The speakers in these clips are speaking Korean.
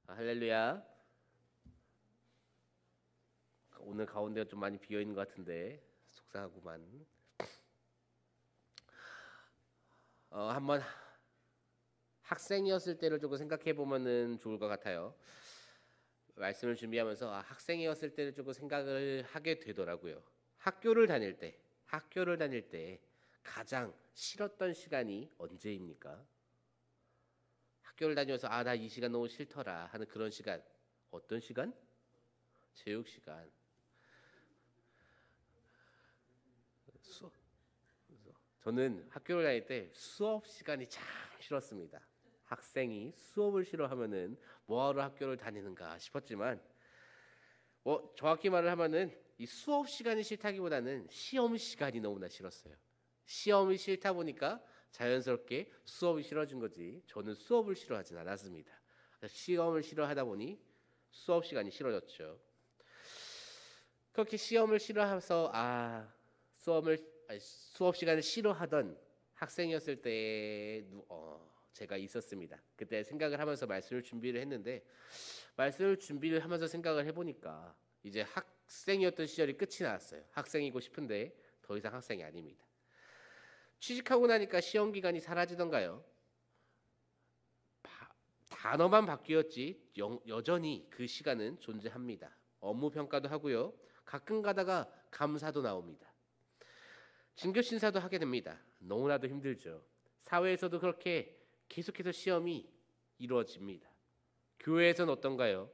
할렐루야. 오늘 가운데가 좀 많이 비어 있는 것 같은데 속상하구만. 한번 학생이었을 때를 조금 생각해 보면은 좋을 것 같아요. 말씀을 준비하면서 학생이었을 때를 조금 생각을 하게 되더라고요. 학교를 다닐 때 가장 싫었던 시간이 언제입니까? 학교를 다니면서 나 이 시간 너무 싫더라 하는 그런 시간. 어떤 시간? 체육 시간. 저는 학교를 다닐 때 수업 시간이 참 싫었습니다. 학생이 수업을 싫어하면은 뭐하러 학교를 다니는가 싶었지만, 정확히 말을 하면은 이 수업 시간이 싫다기보다는 시험 시간이 너무나 싫었어요. 시험이 싫다 보니까 자연스럽게 수업이 싫어진 거지. 저는 수업을 싫어하진 않았습니다. 시험을 싫어하다 보니 수업 시간이 싫어졌죠. 그렇게 시험을 싫어해서 수업 시간을 싫어하던 학생이었을 때 제가 있었습니다. 그때 생각을 하면서 말씀을 준비를 했는데, 말씀을 준비를 하면서 생각을 해보니까 이제 학생이었던 시절이 끝이 났어요. 학생이고 싶은데 더 이상 학생이 아닙니다. 취직하고 나니까 시험 기간이 사라지던가요? 단어만 바뀌었지 여전히 그 시간은 존재합니다. 업무 평가도 하고요. 가끔 가다가 감사도 나옵니다. 진교 심사도 하게 됩니다. 너무나도 힘들죠. 사회에서도 그렇게 계속해서 시험이 이루어집니다. 교회에서는 어떤가요?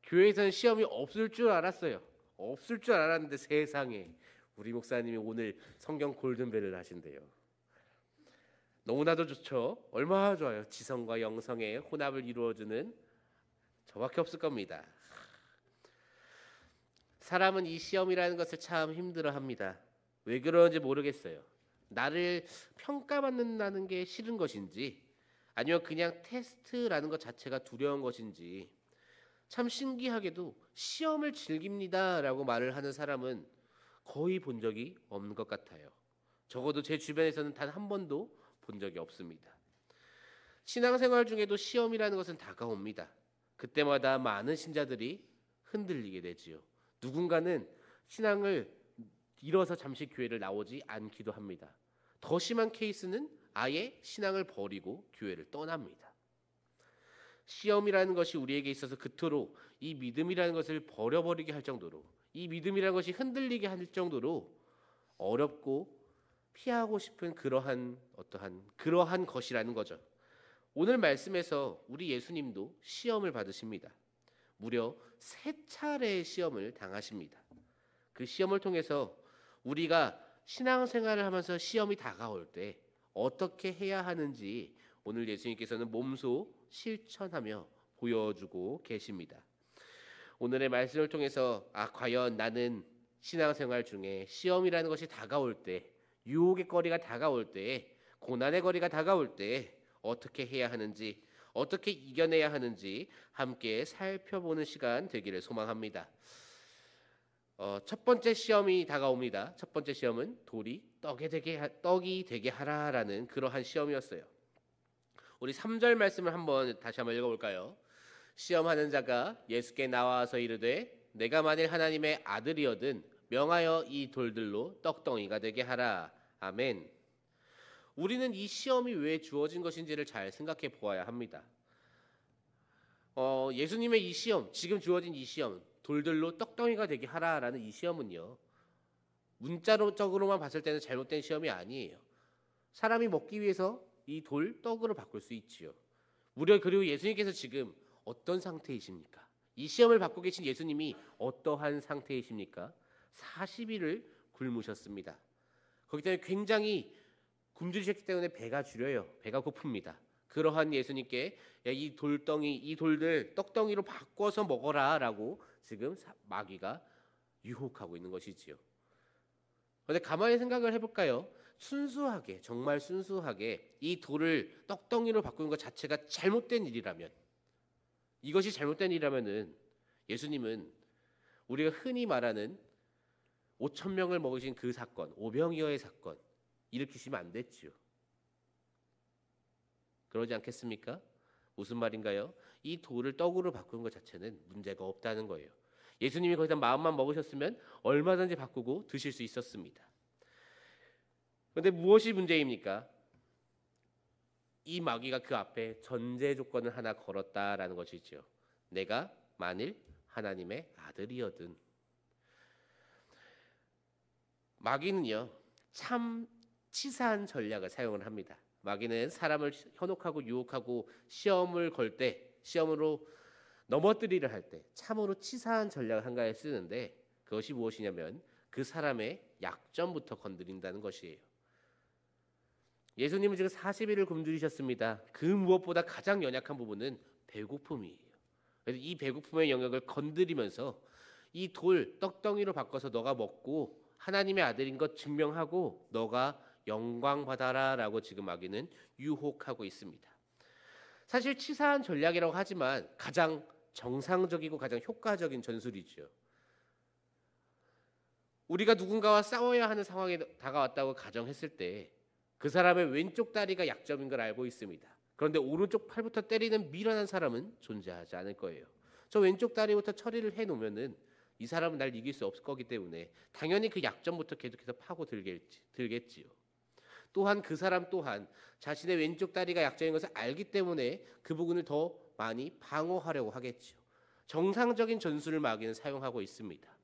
교회에서는 시험이 없을 줄 알았어요. 없을 줄 알았는데 세상에 우리 목사님이 오늘 성경 골든벨을 하신대요. 너무나도 좋죠. 얼마나 좋아요. 지성과 영성의 혼합을 이루어주는 저밖에 없을 겁니다. 사람은 이 시험이라는 것을 참 힘들어합니다. 왜 그런지 모르겠어요. 나를 평가받는다는 게 싫은 것인지, 아니면 그냥 테스트라는 것 자체가 두려운 것인지. 참 신기하게도 시험을 즐깁니다라고 말을 하는 사람은 거의 본 적이 없는 것 같아요. 적어도 제 주변에서는 단 한 번도 본 적이 없습니다. 신앙생활 중에도 시험이라는 것은 다가옵니다. 그때마다 많은 신자들이 흔들리게 되지요. 누군가는 신앙을 잃어서 잠시 교회를 나오지 않기도 합니다. 더 심한 케이스는 아예 신앙을 버리고 교회를 떠납니다. 시험이라는 것이 우리에게 있어서 그토록 이 믿음이라는 것을 버려버리게 할 정도로, 이 믿음이라는 것이 흔들리게 할 정도로 어렵고 피하고 싶은 그러한 것이라는 거죠. 오늘 말씀에서 우리 예수님도 시험을 받으십니다. 무려 3차례의 시험을 당하십니다. 그 시험을 통해서 우리가 신앙생활을 하면서 시험이 다가올 때 어떻게 해야 하는지 오늘 예수님께서는 몸소 실천하며 보여주고 계십니다. 오늘의 말씀을 통해서 과연 나는 신앙생활 중에 시험이라는 것이 다가올 때, 유혹의 거리가 다가올 때, 고난의 거리가 다가올 때 어떻게 해야 하는지, 어떻게 이겨내야 하는지 함께 살펴보는 시간 되기를 소망합니다. 첫 번째 시험이 다가옵니다. 첫 번째 시험은 돌이 떡이 되게 하라라는 그러한 시험이었어요. 우리 3절 말씀을 다시 한번 읽어볼까요? 시험하는 자가 예수께 나와서 이르되 내가 만일 하나님의 아들이거든 명하여 이 돌들로 떡덩이가 되게 하라. 아멘. 우리는 이 시험이 왜 주어진 것인지를 잘 생각해 보아야 합니다. 예수님의 이 시험, 지금 주어진 이 시험, 돌들로 떡덩이가 되게 하라라는 이 시험은요, 문자적으로만 봤을 때는 잘못된 시험이 아니에요. 사람이 먹기 위해서 이 돌 떡으로 바꿀 수 있지요. 그리고 예수님께서 지금 어떤 상태이십니까? 이 시험을 받고 계신 예수님이 어떠한 상태이십니까? 40일을 굶으셨습니다. 그렇기 때문에 굉장히 굶주리셨기 때문에 배가 주려요. 배가 고픕니다. 그러한 예수님께 이 돌들 떡덩이로 바꿔서 먹어라라고 지금 마귀가 유혹하고 있는 것이지요. 그런데 가만히 생각을 해볼까요? 정말 순수하게 이 돌을 떡덩이로 바꾸는 것 자체가 잘못된 일이라면, 이것이 잘못된 일이라면은 예수님은 우리가 흔히 말하는 5,000명을 먹으신 그 사건, 오병이어의 사건 일으키시면 안 됐지요. 그러지 않겠습니까? 무슨 말인가요? 이 돌을 떡으로 바꾸는 것 자체는 문제가 없다는 거예요. 예수님이 거기다 마음만 먹으셨으면 얼마든지 바꾸고 드실 수 있었습니다. 그런데 무엇이 문제입니까? 이 마귀가 그 앞에 전제 조건을 하나 걸었다라는 것이죠. 내가 만일 하나님의 아들이거든. 마귀는요, 참 치사한 전략을 사용을 합니다. 마귀는 사람을 현혹하고 유혹하고 시험을 걸 때, 시험으로 넘어뜨리려 할 때 참으로 치사한 전략을 한가해 쓰는데, 그것이 무엇이냐면 그 사람의 약점부터 건드린다는 것이에요. 예수님은 지금 40일을 굶주리셨습니다. 그 무엇보다 가장 연약한 부분은 배고픔이에요. 그래서 이 배고픔의 영역을 건드리면서 이 돌 떡덩이로 바꿔서 너가 먹고 하나님의 아들인 것 증명하고 너가 영광 받아라 라고 지금 마귀는 유혹하고 있습니다. 사실 치사한 전략이라고 하지만 가장 정상적이고 가장 효과적인 전술이죠. 우리가 누군가와 싸워야 하는 상황에 다가왔다고 가정했을 때 그 사람의 왼쪽 다리가 약점인 걸 알고 있습니다. 그런데 오른쪽 팔부터 때리는 미련한 사람은 존재하지 않을 거예요. 저 왼쪽 다리부터 처리를 해놓으면은 이 사람은 날 이길 수 없을 거기 때문에 당연히 그 약점부터 계속해서 파고 들겠지요. 또한 그 사람 또한 자신의 왼쪽 다리가 약점인 것을 알기 때문에 그 부분을 더 많이 방어하려고 하겠지요. 정상적인 전술을 마귀는 사용하고 있습니다.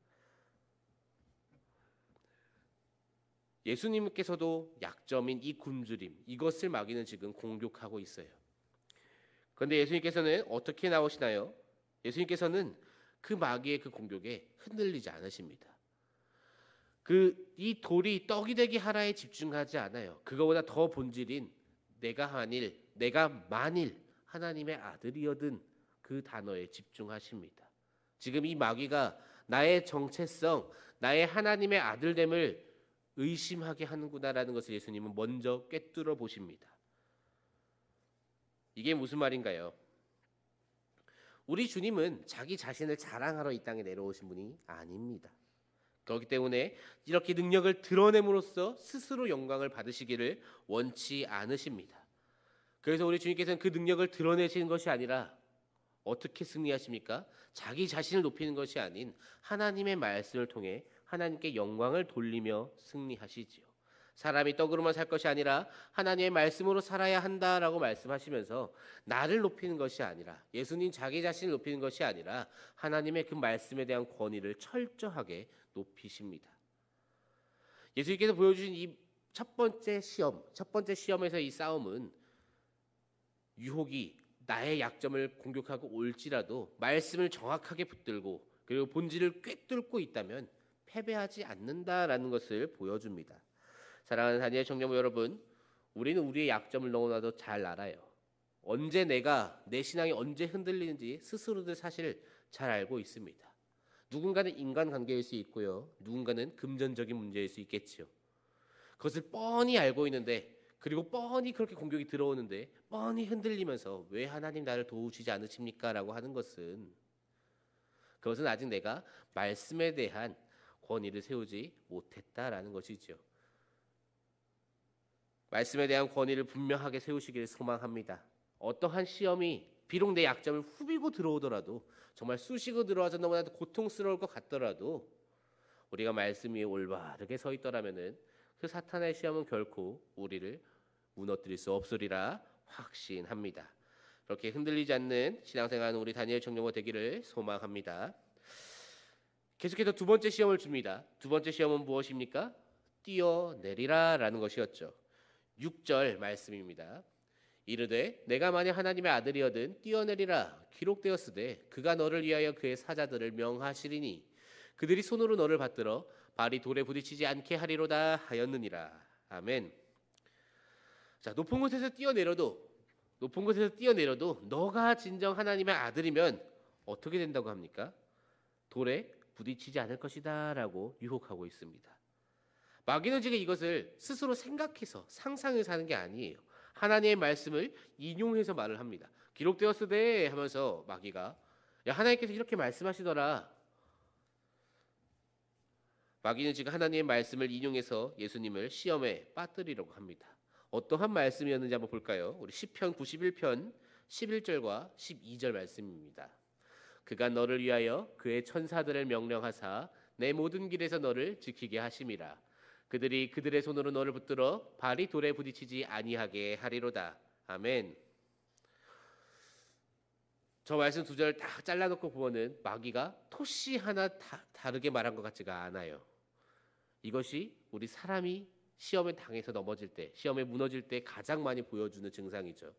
예수님께서도 약점인 이 굶주림, 이것을 마귀는 지금 공격하고 있어요. 그런데 예수님께서는 어떻게 나오시나요? 예수님께서는 그 마귀의 그 공격에 흔들리지 않으십니다. 이 돌이 떡이 되게 하라에 집중하지 않아요. 그거보다 더 본질인 내가 만일 하나님의 아들이거든 그 단어에 집중하십니다. 지금 이 마귀가 나의 정체성, 나의 하나님의 아들됨을 의심하게 하는구나라는 것을 예수님은 먼저 꿰뚫어 보십니다. 이게 무슨 말인가요? 우리 주님은 자기 자신을 자랑하러 이 땅에 내려오신 분이 아닙니다. 그렇기 때문에 이렇게 능력을 드러냄으로써 스스로 영광을 받으시기를 원치 않으십니다. 그래서 우리 주님께서는 그 능력을 드러내시는 것이 아니라 어떻게 승리하십니까? 자기 자신을 높이는 것이 아닌 하나님의 말씀을 통해 하나님께 영광을 돌리며 승리하시지요. 사람이 떡으로만 살 것이 아니라 하나님의 말씀으로 살아야 한다라고 말씀하시면서 나를 높이는 것이 아니라 예수님 자기 자신을 높이는 것이 아니라 하나님의 그 말씀에 대한 권위를 철저하게 높이십니다. 예수님께서 보여주신 이 첫 번째 시험에서 이 싸움은 유혹이 나의 약점을 공격하고 올지라도 말씀을 정확하게 붙들고 그리고 본질을 꿰뚫고 있다면 패배하지 않는다라는 것을 보여줍니다. 사랑하는 다니엘 청년부 여러분, 우리는 우리의 약점을 너무나도 잘 알아요. 언제 내 신앙이 언제 흔들리는지 스스로도 사실 잘 알고 있습니다. 누군가는 인간관계일 수 있고요. 누군가는 금전적인 문제일 수 있겠죠. 그것을 뻔히 알고 있는데 그리고 뻔히 그렇게 공격이 들어오는데 뻔히 흔들리면서 왜 하나님 나를 도우시지 않으십니까? 라고 하는 것은 그것은 아직 내가 말씀에 대한 권위를 세우지 못했다라는 것이죠. 말씀에 대한 권위를 분명하게 세우시기를 소망합니다. 어떠한 시험이 비록 내 약점을 후비고 들어오더라도 정말 쑤시고 들어와서 너무나도 고통스러울 것 같더라도 우리가 말씀 위에 올바르게 서 있더라면은 그 사탄의 시험은 결코 우리를 무너뜨릴 수 없으리라 확신합니다. 그렇게 흔들리지 않는 신앙생활하는 우리 다니엘 청년부 되기를 소망합니다. 계속해서 두 번째 시험을 줍니다. 두 번째 시험은 무엇입니까? 뛰어내리라 라는 것이었죠. 6절 말씀입니다. 이르되 내가 만일 하나님의 아들이거든 뛰어내리라 기록되었으되 그가 너를 위하여 그의 사자들을 명하시리니 그들이 손으로 너를 받들어 발이 돌에 부딪히지 않게 하리로다 하였느니라. 아멘. 자, 높은 곳에서 뛰어내려도 너가 진정 하나님의 아들이면 어떻게 된다고 합니까? 돌에 부딪히지 않을 것이다 라고 유혹하고 있습니다. 마귀는 지금 이것을 스스로 생각해서 상상해서 하는 게 아니에요. 하나님의 말씀을 인용해서 말을 합니다. 기록되었으되 하면서 마귀가 야, 하나님께서 이렇게 말씀하시더라. 마귀는 지금 하나님의 말씀을 인용해서 예수님을 시험에 빠뜨리려고 합니다. 어떠한 말씀이었는지 한번 볼까요? 우리 시편 91편 11절과 12절 말씀입니다. 그가 너를 위하여 그의 천사들을 명령하사 내 모든 길에서 너를 지키게 하심이라. 그들이 그들의 손으로 너를 붙들어 발이 돌에 부딪히지 아니하게 하리로다. 아멘. 저 말씀 두 절 딱 잘라놓고 보면은 마귀가 토시 하나 다르게 말한 것 같지가 않아요. 이것이 우리 사람이 시험에 당해서 넘어질 때, 시험에 무너질 때 가장 많이 보여주는 증상이죠.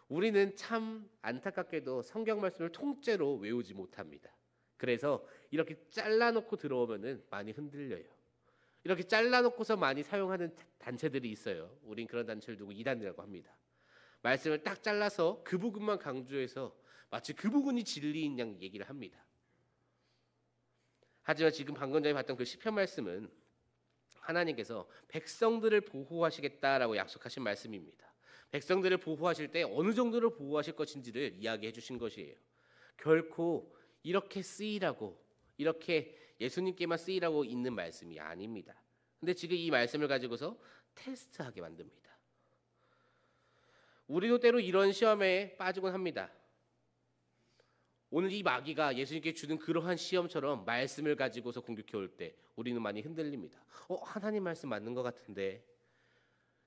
우리는 참 안타깝게도 성경 말씀을 통째로 외우지 못합니다. 그래서 이렇게 잘라놓고 들어오면은 많이 흔들려요. 이렇게 잘라놓고서 많이 사용하는 단체들이 있어요. 우린 그런 단체를 두고 이단이라고 합니다. 말씀을 딱 잘라서 그 부분만 강조해서 마치 그 부분이 진리인 양 얘기를 합니다. 하지만 지금 방금 전에 봤던 그 시편 말씀은 하나님께서 백성들을 보호하시겠다라고 약속하신 말씀입니다. 백성들을 보호하실 때 어느 정도로 보호하실 것인지를 이야기해 주신 것이에요. 결코 이렇게 쓰이라고, 이렇게 예수님께만 쓰이라고 있는 말씀이 아닙니다. 근데 지금 이 말씀을 가지고서 테스트하게 만듭니다. 우리도 때로 이런 시험에 빠지곤 합니다. 오늘 이 마귀가 예수님께 주는 그러한 시험처럼 말씀을 가지고서 공격해 올 때 우리는 많이 흔들립니다. 하나님 말씀 맞는 것 같은데,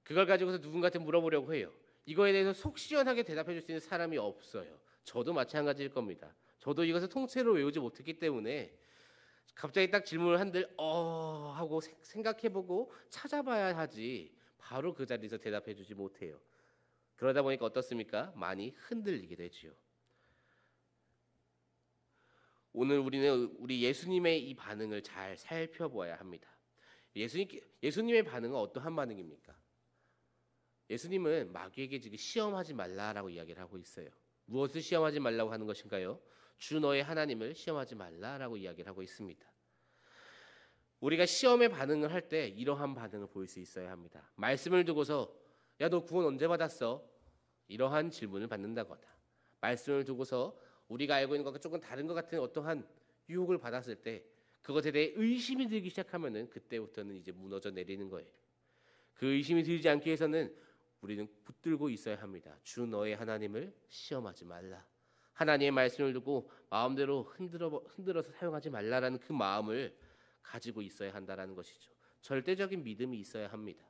그걸 가지고서 누군가한테 물어보려고 해요. 이거에 대해서 속 시원하게 대답해 줄 수 있는 사람이 없어요. 저도 마찬가지일 겁니다. 저도 이것을 통째로 외우지 못했기 때문에 갑자기 딱 질문을 한들 하고 생각해보고 찾아봐야 하지 바로 그 자리에서 대답해 주지 못해요. 그러다 보니까 어떻습니까? 많이 흔들리게 되지요. 오늘 우리는 우리 예수님의 이 반응을 잘 살펴보아야 합니다. 예수님의 반응은 어떠한 반응입니까? 예수님은 마귀에게 지금 시험하지 말라라고 이야기를 하고 있어요. 무엇을 시험하지 말라고 하는 것인가요? 주 너의 하나님을 시험하지 말라라고 이야기를 하고 있습니다. 우리가 시험에 반응을 할 때 이러한 반응을 보일 수 있어야 합니다. 말씀을 두고서 야, 너 구원 언제 받았어? 이러한 질문을 받는다거나, 말씀을 두고서 우리가 알고 있는 것과 조금 다른 것 같은 어떠한 유혹을 받았을 때 그것에 대해 의심이 들기 시작하면은 그때부터는 이제 무너져 내리는 거예요. 그 의심이 들지 않기 위해서는 우리는 붙들고 있어야 합니다. 주 너의 하나님을 시험하지 말라. 하나님의 말씀을 두고 마음대로 흔들어서 사용하지 말라라는 그 마음을 가지고 있어야 한다라는 것이죠. 절대적인 믿음이 있어야 합니다.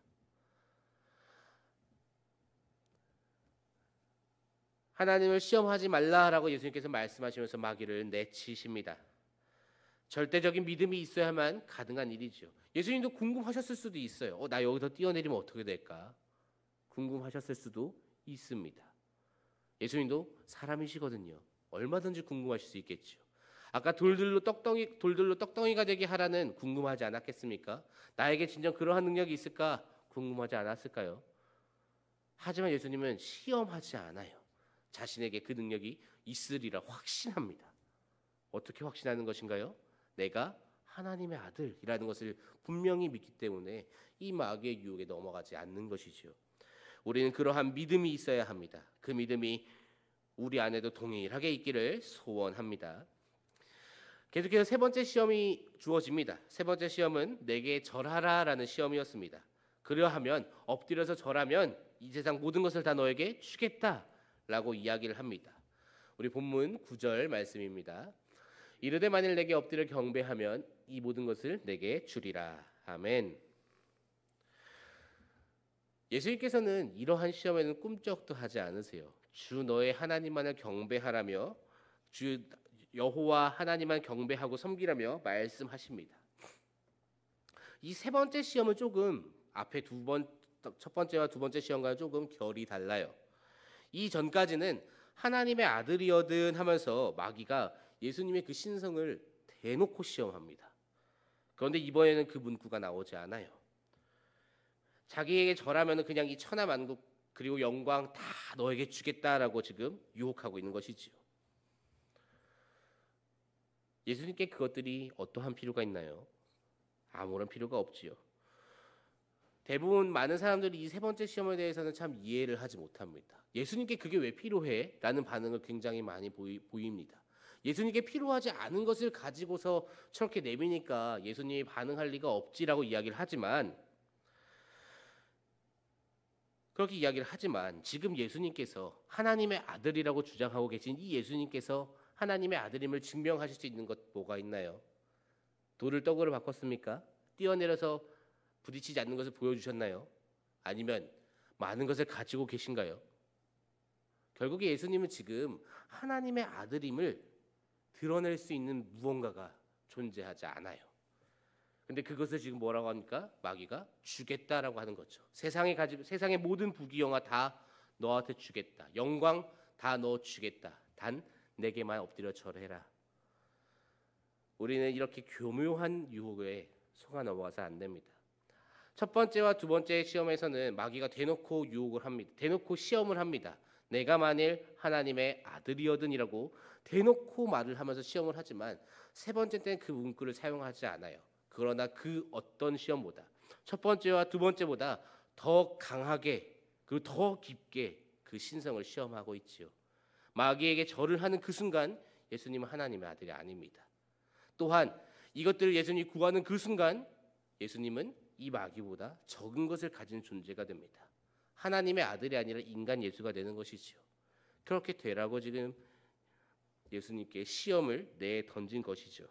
하나님을 시험하지 말라라고 예수님께서 말씀하시면서 마귀를 내치십니다. 절대적인 믿음이 있어야만 가능한 일이죠. 예수님도 궁금하셨을 수도 있어요. 나 여기서 뛰어내리면 어떻게 될까? 궁금하셨을 수도 있습니다. 예수님도 사람이시거든요. 얼마든지 궁금하실 수 있겠죠. 아까 돌들로 떡덩이가 되게 하라는 궁금하지 않았겠습니까? 나에게 진정 그러한 능력이 있을까? 궁금하지 않았을까요? 하지만 예수님은 시험하지 않아요. 자신에게 그 능력이 있으리라 확신합니다. 어떻게 확신하는 것인가요? 내가 하나님의 아들이라는 것을 분명히 믿기 때문에 이 마귀의 유혹에 넘어가지 않는 것이죠. 우리는 그러한 믿음이 있어야 합니다. 그 믿음이 우리 안에도 동일하게 있기를 소원합니다. 계속해서 세 번째 시험이 주어집니다. 세 번째 시험은 내게 절하라라는 시험이었습니다. 그러하면, 엎드려서 절하면 이 세상 모든 것을 다 너에게 주겠다라고 이야기를 합니다. 우리 본문 9절 말씀입니다. 이르되 만일 내게 엎드려 경배하면 이 모든 것을 내게 주리라. 아멘. 예수님께서는 이러한 시험에는 꿈쩍도 하지 않으세요. 주 너의 하나님만을 경배하라며 주 여호와 하나님만 경배하고 섬기라며 말씀하십니다. 이 세 번째 시험은 조금 앞에 첫 번째와 두 번째 시험과는 조금 결이 달라요. 이 전까지는 하나님의 아들이거든 하면서 마귀가 예수님의 그 신성을 대놓고 시험합니다. 그런데 이번에는 그 문구가 나오지 않아요. 자기에게 절하면 그냥 이 천하 만국 그리고 영광 다 너에게 주겠다라고 지금 유혹하고 있는 것이지요. 예수님께 그것들이 어떠한 필요가 있나요? 아무런 필요가 없지요. 대부분 많은 사람들이 이 세 번째 시험에 대해서는 참 이해를 하지 못합니다. 예수님께 그게 왜 필요해? 라는 반응을 굉장히 많이 보입니다. 예수님께 필요하지 않은 것을 가지고서 저렇게 내미니까 예수님이 반응할 리가 없지라고 이야기를 하지만 그렇게 이야기를 하지만 지금 예수님께서 하나님의 아들이라고 주장하고 계신 이 예수님께서 하나님의 아들임을 증명하실 수 있는 것 뭐가 있나요? 돌을 떡으로 바꿨습니까? 뛰어내려서 부딪히지 않는 것을 보여주셨나요? 아니면 많은 것을 가지고 계신가요? 결국에 예수님은 지금 하나님의 아들임을 드러낼 수 있는 무언가가 존재하지 않아요. 근데 그것을 지금 뭐라고 합니까? 마귀가 주겠다라고 하는 거죠. 세상의 모든 부귀영화 다 너한테 주겠다. 영광 다 너 주겠다. 단 내게만 엎드려 절해라. 우리는 이렇게 교묘한 유혹에 속아 넘어가서 안 됩니다. 첫 번째와 두 번째 시험에서는 마귀가 대놓고 유혹을 합니다. 대놓고 시험을 합니다. 내가 만일 하나님의 아들이거든이라고 대놓고 말을 하면서 시험을 하지만 세 번째 때는 그 문구를 사용하지 않아요. 그러나 그 어떤 시험보다 첫 번째와 두 번째보다 더 강하게 그리고 더 깊게 그 신성을 시험하고 있지요. 마귀에게 절을 하는 그 순간 예수님은 하나님의 아들이 아닙니다. 또한 이것들을 예수님이 구하는 그 순간 예수님은 이 마귀보다 적은 것을 가진 존재가 됩니다. 하나님의 아들이 아니라 인간 예수가 되는 것이지요. 그렇게 되라고 지금 예수님께 시험을 내던진 것이죠.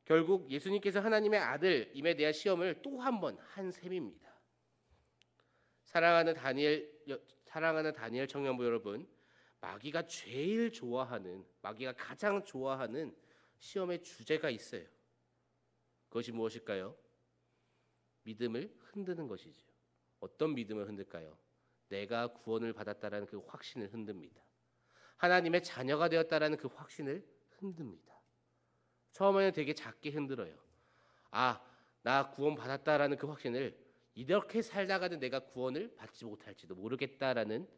결국 예수님께서 하나님의 아들임에 대한 시험을 또 한 번 한 셈입니다. 사랑하는 다니엘 청년부 여러분, 마귀가 가장 좋아하는 시험의 주제가 있어요. 그것이 무엇일까요? 믿음을 흔드는 것이죠. 어떤 믿음을 흔들까요? 내가 구원을 받았다라는 그 확신을 흔듭니다. 하나님의 자녀가 되었다라는 그 확신을 흔듭니다. 처음에는 되게 작게 흔들어요. 나 구원 받았다라는 그 확신을 이렇게 살다가는 내가 구원을 받지 못할지도 모르겠다라는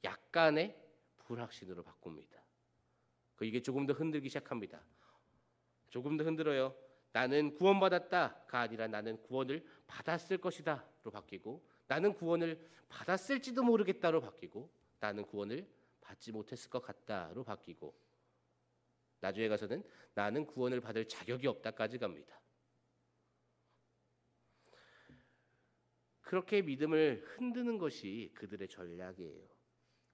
약간의 불확신으로 바꿉니다. 이게 조금 더 흔들기 시작합니다. 조금 더 흔들어요. 나는 구원받았다가 아니라 나는 구원을 받았을 것이다로 바뀌고, 나는 구원을 받았을지도 모르겠다로 바뀌고, 나는 구원을 받지 못했을 것 같다로 바뀌고, 나중에 가서는 나는 구원을 받을 자격이 없다까지 갑니다. 그렇게 믿음을 흔드는 것이 그들의 전략이에요.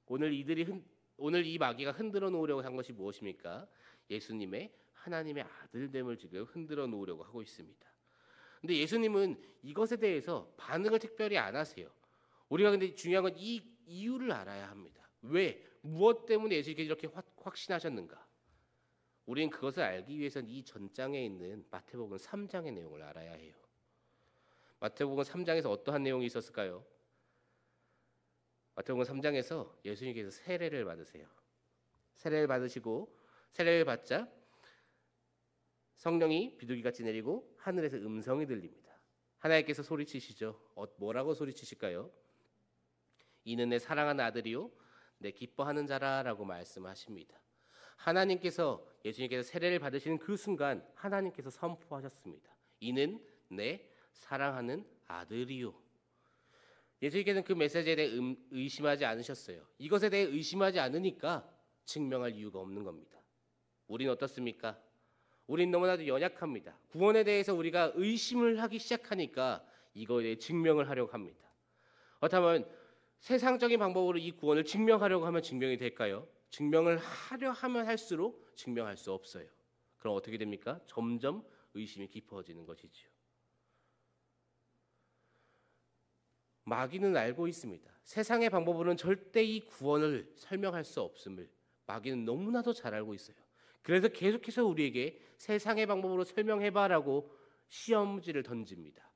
오늘 이 마귀가 흔들어 놓으려고 한 것이 무엇입니까? 예수님의 하나님의 아들됨을 지금 흔들어 놓으려고 하고 있습니다. 근데 예수님은 이것에 대해서 반응을 특별히 안 하세요. 우리가 근데 중요한 건 이 이유를 알아야 합니다. 왜? 무엇 때문에 예수님께서 이렇게 확신하셨는가? 우리는 그것을 알기 위해서는 이 전장에 있는 마태복음 3장의 내용을 알아야 해요. 마태복음 3장에서 어떠한 내용이 있었을까요? 마태복음 3장에서 예수님께서 세례를 받으세요. 세례를 받으시고 세례를 받자 성령이 비둘기같이 내리고 하늘에서 음성이 들립니다. 하나님께서 소리치시죠. 뭐라고 소리치실까요? 이는 내 사랑하는 아들이요 내 기뻐하는 자라라고 말씀하십니다. 예수님께서 세례를 받으시는 그 순간 하나님께서 선포하셨습니다. 이는 내 사랑하는 아들이요. 예수님께서는 그 메시지에 대해 의심하지 않으셨어요. 이것에 대해 의심하지 않으니까 증명할 이유가 없는 겁니다. 우리는 어떻습니까? 우리는 너무나도 연약합니다. 구원에 대해서 우리가 의심을 하기 시작하니까 이거에 대해 증명을 하려고 합니다. 그렇다면 세상적인 방법으로 이 구원을 증명하려고 하면 증명이 될까요? 증명을 하려 하면 할수록 증명할 수 없어요. 그럼 어떻게 됩니까? 점점 의심이 깊어지는 것이지요. 마귀는 알고 있습니다. 세상의 방법으로는 절대 이 구원을 설명할 수 없음을 마귀는 너무나도 잘 알고 있어요. 그래서 계속해서 우리에게 세상의 방법으로 설명해봐라고 시험지를 던집니다.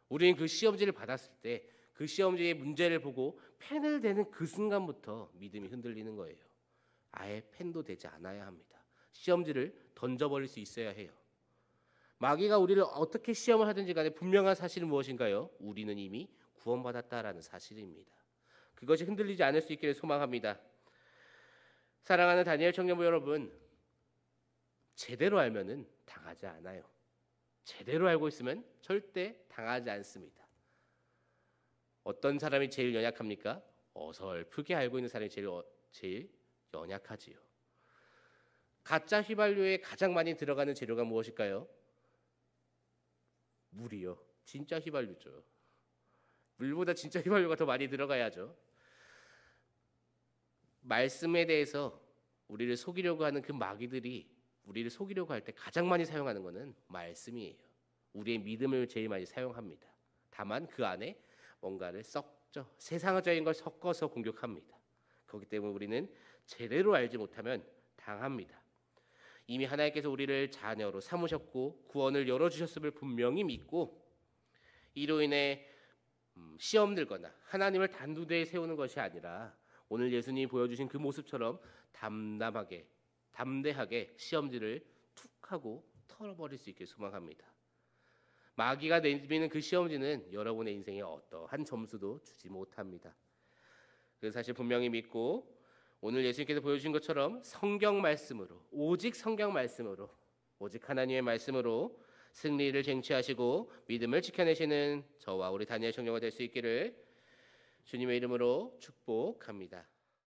우리는 그 시험지를 받았을 때 그 시험지의 문제를 보고 펜을 대는 그 순간부터 믿음이 흔들리는 거예요. 아예 펜도 되지 않아야 합니다. 시험지를 던져버릴 수 있어야 해요. 마귀가 우리를 어떻게 시험을 하든지 간에 분명한 사실은 무엇인가요? 우리는 이미 구원받았다라는 사실입니다. 그것이 흔들리지 않을 수 있기를 소망합니다. 사랑하는 다니엘 청년부 여러분, 제대로 알면은 당하지 않아요. 제대로 알고 있으면 절대 당하지 않습니다. 어떤 사람이 제일 연약합니까? 어설프게 알고 있는 사람이 제일 연약하지요. 가짜 휘발유에 가장 많이 들어가는 재료가 무엇일까요? 물이요. 진짜 휘발유죠. 물보다 진짜 휘발유가 더 많이 들어가야죠. 말씀에 대해서 우리를 속이려고 하는 그 마귀들이 우리를 속이려고 할 때 가장 많이 사용하는 것은 말씀이에요. 우리의 믿음을 제일 많이 사용합니다. 다만 그 안에 뭔가를 섞죠. 세상적인 걸 섞어서 공격합니다. 그렇기 때문에 우리는 제대로 알지 못하면 당합니다. 이미 하나님께서 우리를 자녀로 삼으셨고 구원을 열어주셨음을 분명히 믿고 이로 인해 시험 들거나 하나님을 단두대에 세우는 것이 아니라 오늘 예수님이 보여주신 그 모습처럼 담대하게 시험지를 툭 하고 털어버릴 수 있게 소망합니다. 마귀가 내미는 그 시험지는 여러분의 인생에 어떠한 점수도 주지 못합니다. 그래서 사실 분명히 믿고 오늘 예수님께서 보여주신 것처럼 성경 말씀으로 오직 성경 말씀으로 오직 하나님의 말씀으로 승리를 쟁취하시고 믿음을 지켜내시는 저와 우리 다니엘 청년가 될 수 있기를 주님의 이름으로 축복합니다.